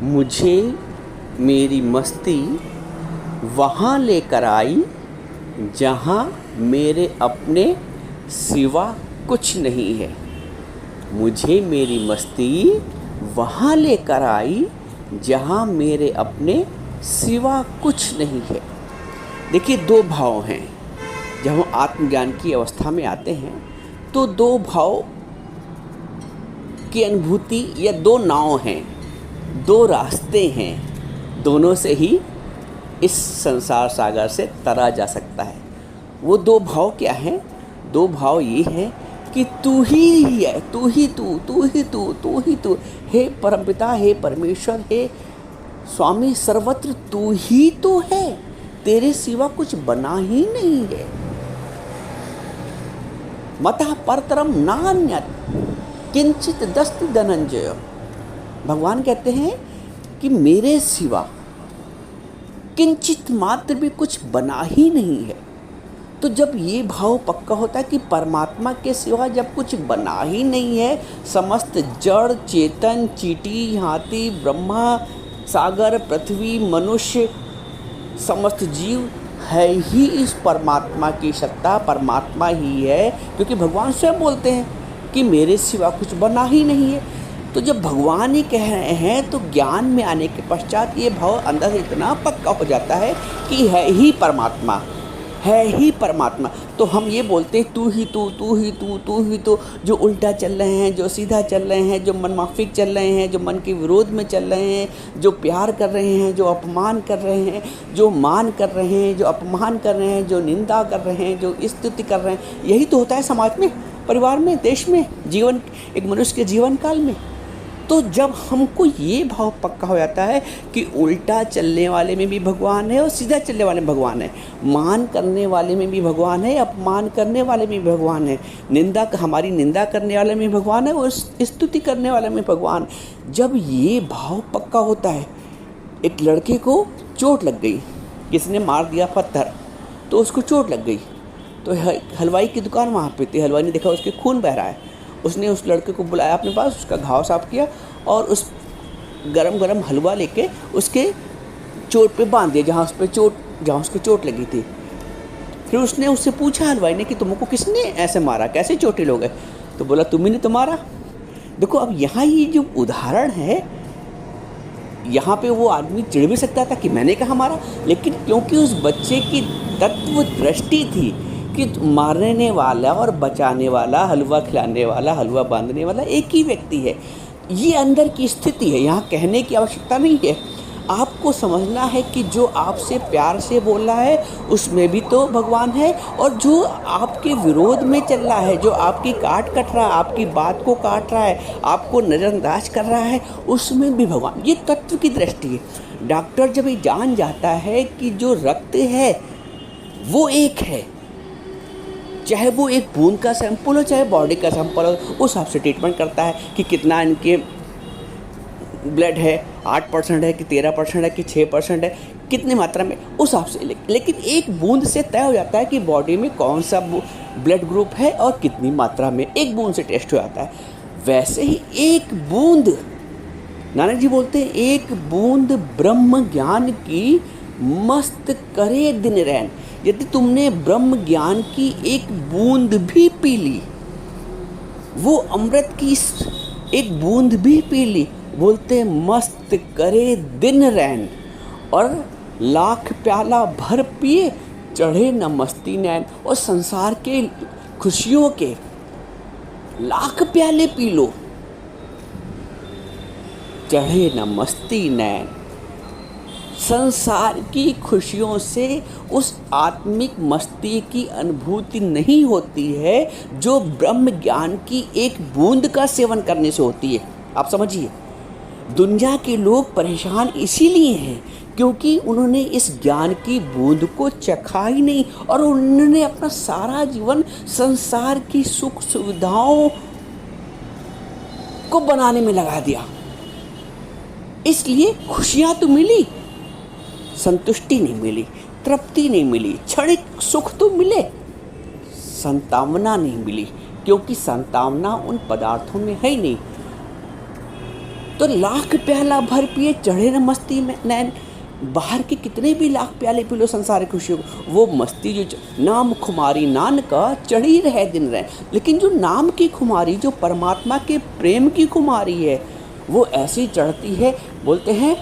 मुझे मेरी मस्ती वहाँ लेकर आई जहाँ मेरे अपने सिवा कुछ नहीं है। मुझे मेरी मस्ती वहाँ लेकर आई जहाँ मेरे अपने सिवा कुछ नहीं है। देखिए, दो भाव हैं। जब हम आत्मज्ञान की अवस्था में आते हैं तो दो भाव की अनुभूति, या दो नाव हैं, दो रास्ते हैं, दोनों से ही इस संसार सागर से तरा जा सकता है। वो दो भाव क्या हैं? दो भाव ये हैं कि तू ही है, तू ही तू, तू ही तू, तू ही तू। हे परमपिता, हे परमेश्वर, हे स्वामी, सर्वत्र तू ही तो है, तेरे सिवा कुछ बना ही नहीं है। मतः परतरम नान्यत् किंचित दस्ति धनंजय। भगवान कहते हैं कि मेरे सिवा किंचित मात्र भी कुछ बना ही नहीं है। तो जब ये भाव पक्का होता है कि परमात्मा के सिवा जब कुछ बना ही नहीं है, समस्त जड़ चेतन, चींटी, हाथी, ब्रह्मा, सागर, पृथ्वी, मनुष्य, समस्त जीव है ही इस परमात्मा की सत्ता, परमात्मा ही है। क्योंकि भगवान स्वयं बोलते हैं कि मेरे सिवा कुछ बना ही नहीं है। तो जब भगवान ही कह रहे हैं तो ज्ञान में आने के पश्चात ये भाव अंदर से इतना पक्का हो जाता है कि है ही परमात्मा, है ही परमात्मा। तो हम ये बोलते हैं तू ही तू, तू ही तू, तू ही तू। जो उल्टा चल रहे हैं, जो सीधा चल रहे हैं, जो मनमाफिक चल रहे हैं, जो मन के विरोध में चल रहे हैं, जो प्यार कर रहे हैं, जो अपमान कर रहे हैं, जो मान कर रहे हैं, जो अपमान कर रहे हैं, जो निंदा कर रहे हैं, जो स्तुति कर रहे हैं, यही तो होता है समाज में, परिवार में, देश में, जीवन, एक मनुष्य के जीवन काल में। तो जब हमको ये भाव पक्का हो जाता है कि उल्टा चलने वाले में भी भगवान है और सीधा चलने वाले में भगवान है, मान करने वाले में भी भगवान है, अपमान करने वाले में भी भगवान है, हमारी निंदा करने वाले में भगवान है और स्तुति करने वाले में भगवान। जब ये भाव पक्का होता है, एक लड़के को चोट लग गई, किसने मार दिया पत्थर, तो उसको चोट लग गई। तो हलवाई की दुकान वहाँ पे थी, हलवाई ने देखा उसके खून बह रहा है, उसने उस लड़के को बुलाया अपने पास, उसका घाव साफ किया और उस गरम गरम हलवा लेके उसके चोट पे बांध दिया, जहाँ उसको चोट लगी थी। फिर उसने उससे पूछा हलवाई ने कि तुमको किसने ऐसे मारा, कैसे चोटिल हो गए? तो बोला तुम्ही ने तो मारा। देखो, अब यहाँ ये जो उदाहरण है, यहाँ पे वो आदमी चिढ़ भी सकता था कि मैंने कहा मारा, लेकिन क्योंकि उस बच्चे की तत्व दृष्टि थी कि मारने वाला और बचाने वाला, हलवा खिलाने वाला, हलवा बांधने वाला एक ही व्यक्ति है। ये अंदर की स्थिति है, यहाँ कहने की आवश्यकता नहीं है। आपको समझना है कि जो आपसे प्यार से बोल रहा है उसमें भी तो भगवान है, और जो आपके विरोध में चल रहा है, जो आपकी काट कट रहा है, आपकी बात को काट रहा है, आपको नज़रअंदाज कर रहा है, उसमें भी भगवान। ये तत्व की दृष्टि है। डॉक्टर जब ये जान जाता है कि जो रक्त है वो एक है, चाहे वो एक बूंद का सैंपल हो, चाहे बॉडी का सैंपल हो, उस हिसाब से ट्रीटमेंट करता है कि कितना इनके ब्लड है, 8% है कि 13% है कि 6% है, कितनी मात्रा में, उस हिसाब से। लेकिन एक बूंद से तय हो जाता है कि बॉडी में कौन सा ब्लड ग्रुप है और कितनी मात्रा में, एक बूंद से टेस्ट हो जाता है। वैसे ही एक बूंद, नानक जी बोलते हैं, एक बूंद ब्रह्म ज्ञान की मस्त करे दिन रैन। यदि तुमने ब्रह्म ज्ञान की एक बूंद भी पी ली, वो अमृत की एक बूंद भी पी ली, बोलते मस्त करे दिन रैन, और लाख प्याला भर पिए चढ़े न मस्ती नैन। और संसार के खुशियों के लाख प्याले पी लो, चढ़े न मस्ती नैन। संसार की खुशियों से उस आत्मिक मस्ती की अनुभूति नहीं होती है जो ब्रह्म ज्ञान की एक बूंद का सेवन करने से होती है। आप समझिए, दुनिया के लोग परेशान इसीलिए हैं क्योंकि उन्होंने इस ज्ञान की बूंद को चखा ही नहीं, और उन्होंने अपना सारा जीवन संसार की सुख सुविधाओं को बनाने में लगा दिया। इसलिए खुशियाँ तो मिली, संतुष्टि नहीं मिली, तृप्ति नहीं मिली, क्षणिक सुख तो मिले, संतावना नहीं मिली, क्योंकि संतावना उन पदार्थों में है ही नहीं। तो लाख प्याला भर पिए चढ़े न मस्ती में नैन। बाहर के कितने भी लाख प्याले पी लो संसार की खुशियों को, वो मस्ती जो नाम खुमारी नानका चढ़ी रहे दिन रहे। लेकिन जो नाम की खुमारी, जो परमात्मा के प्रेम की खुमारी है, वो ऐसी चढ़ती है। बोलते हैं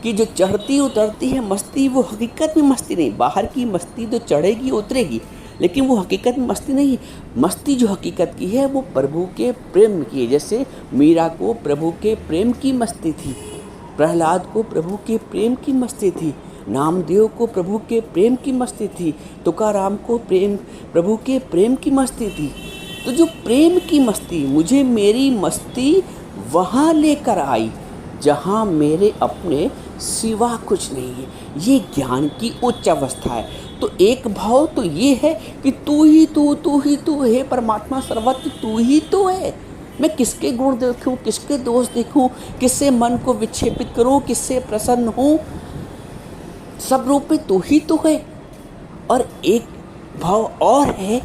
कि जो चढ़ती उतरती है मस्ती, वो हकीकत में मस्ती नहीं। बाहर की मस्ती तो चढ़ेगी उतरेगी, लेकिन वो हकीकत में मस्ती नहीं। मस्ती जो हकीकत की है वो प्रभु के प्रेम की है। जैसे मीरा को प्रभु के प्रेम की मस्ती थी, प्रहलाद को प्रभु के प्रेम की मस्ती थी, नामदेव को प्रभु के प्रेम की मस्ती थी, तुकाराम को प्रभु के प्रेम की मस्ती थी। तो जो प्रेम की मस्ती, मुझे मेरी मस्ती वहाँ लेकर आई जहाँ मेरे अपने सिवा कुछ नहीं है। ये ज्ञान की उच्च अवस्था है। तो एक भाव तो ये है कि तू ही तू हे परमात्मा, सर्वत्र तू ही तो है। मैं किसके गुण देखूं, किसके दोष देखूं, किससे मन को विक्षेपित करूं, किससे प्रसन्न हूं, सब रूप में तू ही तो है। और एक भाव और है,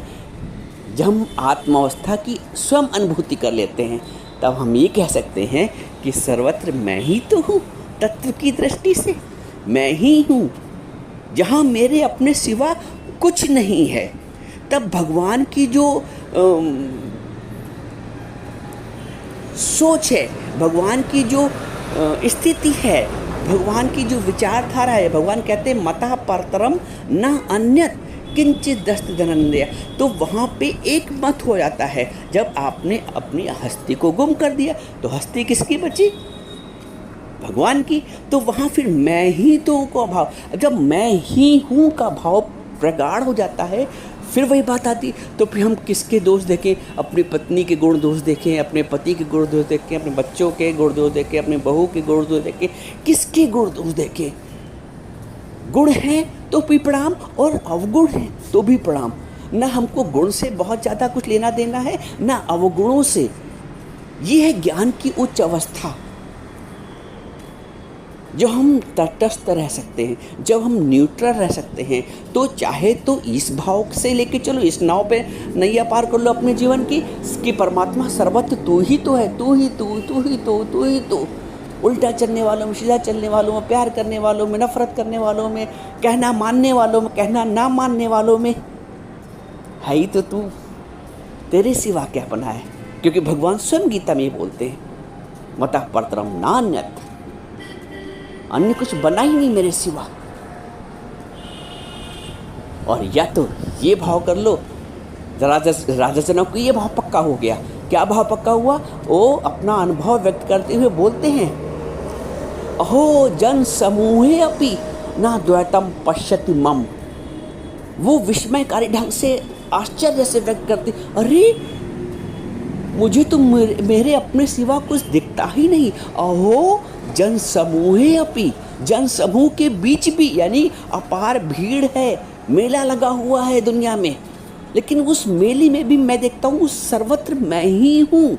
जब हम आत्मावस्था की स्वयं अनुभूति कर लेते हैं, तब हम ये कह सकते हैं कि सर्वत्र मैं ही तो हूँ। तत्व की दृष्टि से मैं ही हूँ, जहाँ मेरे अपने सिवा कुछ नहीं है। तब भगवान की जो सोच है, भगवान की जो स्थिति है, भगवान की जो विचारधारा है, भगवान कहते हैं मता परतरम न अन्यत किंचित दस्त धनंजय। तो वहाँ पे एक मत हो जाता है। जब आपने अपनी हस्ती को गुम कर दिया तो हस्ती किसकी बची? भगवान की। तो वहाँ फिर मैं ही तो का भाव, जब मैं ही हूँ का भाव प्रगाढ़ हो जाता है, फिर वही बात आती। तो फिर हम किसके दोष देखें? अपनी पत्नी के गुण दोष देखें, अपने पति के गुण दोष देखें, अपने बच्चों के गुण दोष देखें, अपने बहू के गुण दोष देखें, किसके गुण दोष देखें? गुण हैं तो भी प्रणाम और अवगुण हैं तो भी प्रणाम। न हमको गुण से बहुत ज़्यादा कुछ लेना देना है, न अवगुणों से। ये है ज्ञान की उच्च अवस्था, जो हम तटस्थ रह सकते हैं, जब हम न्यूट्रल रह सकते हैं। तो चाहे तो इस भाव से लेके चलो, इस नाव पे नैया पार कर लो अपने जीवन की, कि परमात्मा सर्वत्र तू ही तो है, तू ही तो। उल्टा चलने वालों में, सीधा चलने वालों में, प्यार करने वालों में, नफरत करने वालों में, कहना मानने वालों में, कहना ना मानने वालों में, है ही तो तू। तेरे सिवा क्या बना है? क्योंकि भगवान स्वयं गीता में बोलते हैं मता परतरम नान्यत, अन्य कुछ बना ही नहीं मेरे सिवा। और या तो ये भाव कर लो, राजा जनक को ये भाव पक्का हो गया। क्या भाव पक्का हुआ? वो अपना अनुभव व्यक्त करते हुए बोलते हैं, अहो जन समूहे अपि ना द्वैतम पश्यति मम। वो विस्मयकारी ढंग से, आश्चर्य से व्यक्त करते, अरे मुझे तो मेरे अपने सिवा कुछ दिखता ही नहीं। अहो जन समूहे अपि, जन समूह के बीच भी, यानी अपार भीड़ है, मेला लगा हुआ है दुनिया में, लेकिन उस मेले में भी मैं देखता हूँ सर्वत्र मैं ही हूँ।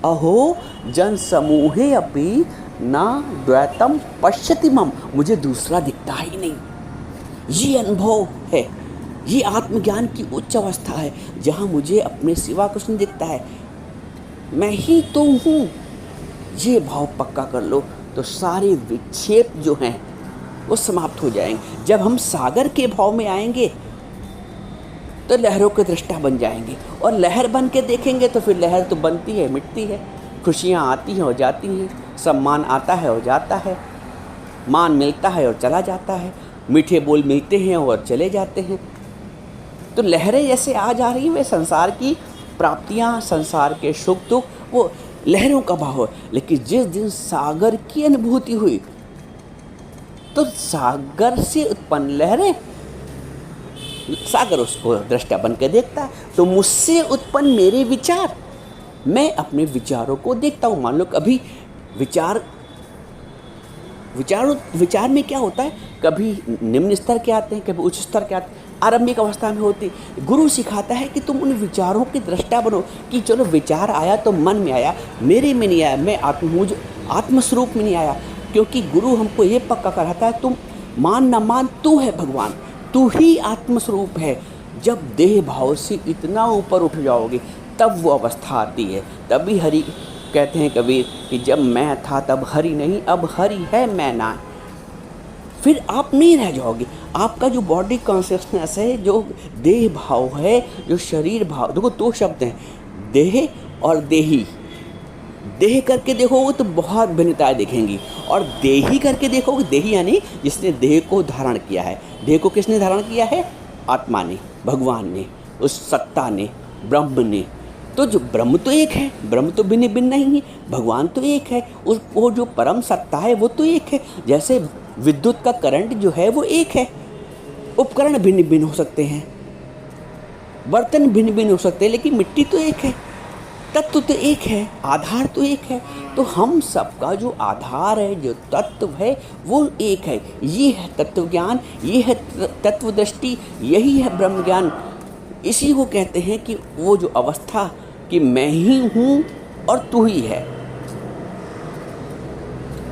अहो जन समूहे अपि ना द्वैतम पश्यति मम, मुझे दूसरा दिखता ही नहीं। ये अनुभव है, ये आत्मज्ञान की उच्च अवस्था है, जहाँ मुझे अपने सिवा कुछ नहीं दिखता है, मैं ही तो हूँ। ये भाव पक्का कर लो तो सारे विक्षेप जो हैं वो समाप्त हो जाएंगे। जब हम सागर के भाव में आएंगे तो लहरों के दृष्टा बन जाएंगे, और लहर बन के देखेंगे तो फिर लहर तो बनती है, मिटती है, खुशियाँ आती हैं और जाती हैं, सम्मान आता है और जाता है, मान मिलता है और चला जाता है, मीठे बोल मिलते हैं और चले जाते हैं। तो लहरें जैसे आ जा रही हैं, वे संसार की प्राप्तियाँ, संसार के सुख दुख, वो लहरों का भाव है। लेकिन जिस दिन सागर की अनुभूति हुई तो सागर से उत्पन्न लहरें, सागर उसको दृष्टा बन के देखता है। तो मुझसे उत्पन्न मेरे विचार, मैं अपने विचारों को देखता हूँ। मान लो कभी विचार में क्या होता है, कभी निम्न स्तर के आते हैं, कभी उच्च स्तर के आते हैं, आरंभिक अवस्था में होती। गुरु सिखाता है कि तुम उन विचारों की दृष्टा बनो, कि चलो विचार आया तो मन में आया, मेरे में नहीं आया, मैं आत्मस्वरूप में नहीं आया। क्योंकि गुरु हमको ये पक्का कराता है, तुम मान न मान, तू है भगवान, तू ही आत्मस्वरूप है। जब देह भाव से इतना ऊपर उठ जाओगे तब वो अवस्था आती है, तभी हरि कहते हैं कबीर कि जब मैं था तब हरि नहीं, अब हरि है मैं ना। फिर आप नहीं रह जाओगे। आपका जो बॉडी कॉन्शियसनेस है, जो देह भाव है, जो शरीर भाव, देखो दो शब्द हैं, देह और देही। देह करके देखोगे तो बहुत भिन्नताएं दिखेंगी, और देही करके देखोगे, देही यानी जिसने देह को धारण किया है। देह को किसने धारण किया है? आत्मा ने, भगवान ने, उस सत्ता ने, ब्रह्म ने। तो जो ब्रह्म तो एक है, ब्रह्म तो भिन्न भिन्न नहीं है, भगवान तो एक है, उस वो जो परम सत्ता है वो तो एक है। जैसे विद्युत का करंट जो है वो एक है, उपकरण भिन्न भिन्न हो सकते हैं, बर्तन भिन्न भिन्न हो सकते हैं, लेकिन मिट्टी तो एक है, तत्व तो एक है, आधार तो एक है। तो हम सबका जो आधार है, जो तत्व है वो एक है। ये है तत्व ज्ञान, ये है तत्व दृष्टि, यही है ब्रह्म ज्ञान। इसी को कहते हैं कि वो जो अवस्था कि मैं ही हूँ और तू ही है,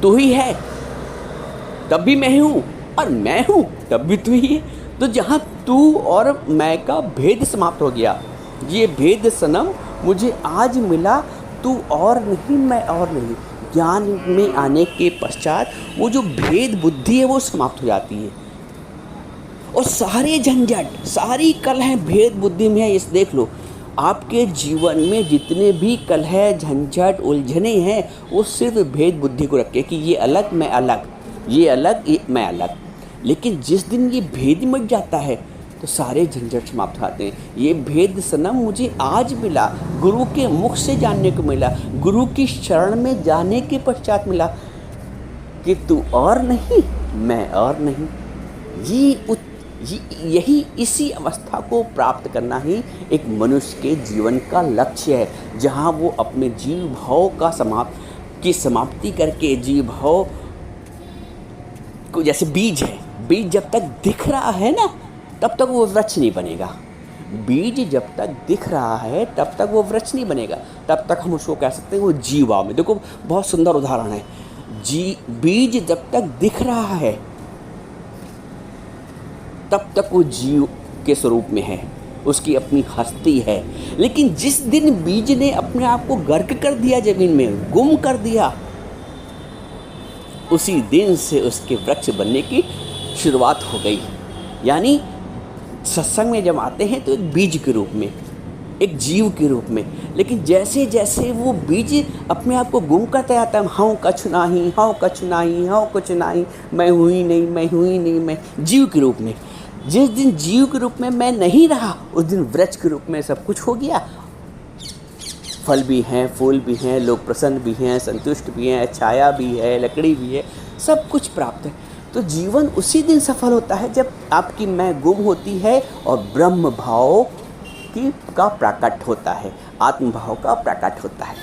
तू ही है तब भी मैं हूँ, और मैं हूँ तब भी तू ही है। तो जहाँ तू और मैं का भेद समाप्त हो गया, ये भेद सनम मुझे आज मिला, तू और नहीं मैं और नहीं। ज्ञान में आने के पश्चात वो जो भेद बुद्धि है वो समाप्त हो जाती है, और सारे झंझट, सारी कलह भेद बुद्धि में है। इस देख लो, आपके जीवन में जितने भी कलह, झंझट, उलझने हैं, वो सिर्फ भेद बुद्धि को रख के कि ये अलग मैं अलग, ये अलग ये मैं अलग। लेकिन जिस दिन ये भेद मिट जाता है तो सारे झंझट समाप्त होते हैं। ये भेद सनम मुझे आज मिला, गुरु के मुख से जानने को मिला, गुरु की शरण में जाने के पश्चात मिला कि तू और नहीं मैं और नहीं। यही इसी अवस्था को प्राप्त करना ही एक मनुष्य के जीवन का लक्ष्य है, जहाँ वो अपने जीव भाव का समाप्ति करके, जीव भाव को, जैसे बीज है, बीज जब तक दिख रहा है ना तब तक वो वृक्ष नहीं बनेगा। बीज जब तक दिख रहा है तब तक वो वृक्ष नहीं बनेगा, तब तक हम उसको कह सकते हैं वो जीव भाव में। देखो बहुत सुंदर उदाहरण है, बीज जब तक दिख रहा है तब तक वो जीव के स्वरूप में है, उसकी अपनी हस्ती है। लेकिन जिस दिन बीज ने अपने आप को गर्क कर दिया, जमीन में गुम कर दिया, उसी दिन से उसके वृक्ष बनने की शुरुआत हो गई। यानी सत्संग में जब आते हैं तो एक बीज के रूप में, एक जीव के रूप में, लेकिन जैसे जैसे वो बीज अपने आप को गुम करता जाता है, हाँ कछु नहीं, हाँ कछु नहीं, हाँ कुछ नहीं, मैं हुई नहीं, मैं हुई नहीं, मैं जीव के रूप में। जिस दिन जीव के रूप में मैं नहीं रहा, उस दिन वृक्ष के रूप में सब कुछ हो गया। फल भी हैं, फूल भी हैं, लोग प्रसन्न भी हैं, संतुष्ट भी हैं, छाया भी है, लकड़ी भी है, सब कुछ प्राप्त है। तो जीवन उसी दिन सफल होता है जब आपकी मैं गुम होती है और ब्रह्म भाव का प्रकट होता है, आत्म भाव का प्रकट होता है।